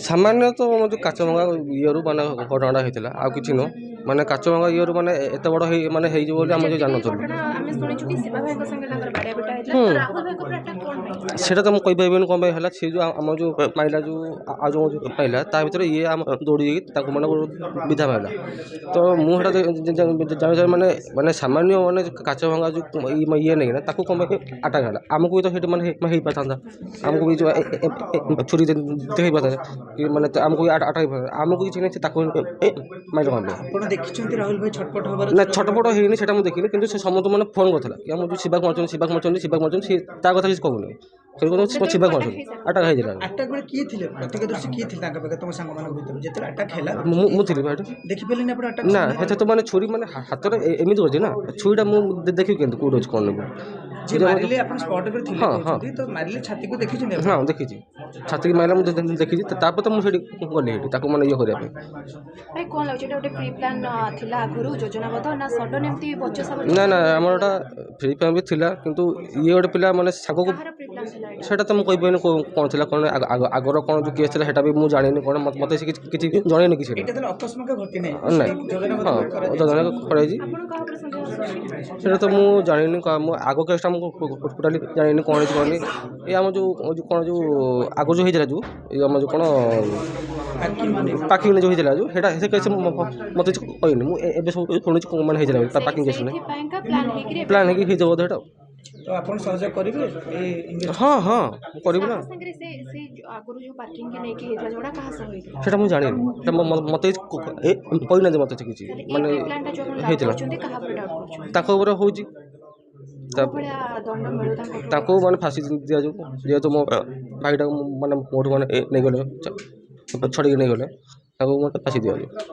सामान्य तो जो काचभंगा इयरु माने घटना होता आ कि नुह माने काचभंगा इयरु माने एत बड़ माने आम जो जान सेटा तो मुझे कहीपर कौन है सी जो आम जो पाइला जो आज जो पाइला ता भर ये आम दौड़ी मैंने विधा पाइला तो मुझे जान माने माने सामान्य माने काचभंगा जो ये नहीं ना कौन आटाक है आमको भी तो मैंने हो पाता आमको भी जो छुरी देखी पाता कि मैंने आमको भी आटाक आमको किसी नहीं माइल कौन राहुल भाई छटपट हबार ना छटपट होनी से मुझे देखनी कि समस्त मैंने फोन करता कि आम जो शिवाक मार्च सी ता कथा किसी कहूनी शिवाक मार्च आटाक होता अटैक बेले किए थे प्रत्यक्षदर्शी किए थे तुम सांग मान भर जो अटैक है मुझे देखी पारे ना अटैक ना हेते तो मैंने छुरी मैंने हाथ में एमती करछे ना छुरीटा मुझे देखी केमती कौट अच्छे कौन जे मारिले अपन स्पॉट पे थिले कहउछथि तो मारिले छाती को देखि छने हां देखि छी छाती की मारला मुझे देखि छी तापर तो मु सेठी गली हेठी ताको माने ये करिया पे भाई कोन लागछ एटा ओटे प्री प्लान थिला आगुरु योजनाबद्ध ना सडन एमती बच्चा सब ना ना हमरटा फ्री प्लान भी थिला किंतु ये ओटे पिला माने सागो को सेटा तो मु कहि बइन कोन थिला कोन आगर कोन जो केस थिला सेटा भी मु जानिनी कोन मते से किछि जणैनी किछि एटा तो अकस्मात घटि नै योजना कराई जी सेटा तो मु जानिनी मु आगो केसटा टोटाली जानी कौन कौन ये आम जो कौन जो आग जो होता जो आम जो कौन पाकिंग जो होता जो से कैसे मत कहनी मुझे शुणी मैंने होता पाकिंग केस प्लान हो तो अपन सहयोग करेंगे हाँ हाँ करूँ ना सेटा मुझे जानी मत कहना मत किसी मानने होता माने फाँसी दि जाऊ जेहेतु मो भाईटा माने मोटू मैंने नहीं गले छड़ी नहीं गले फाँसी दि जाऊ।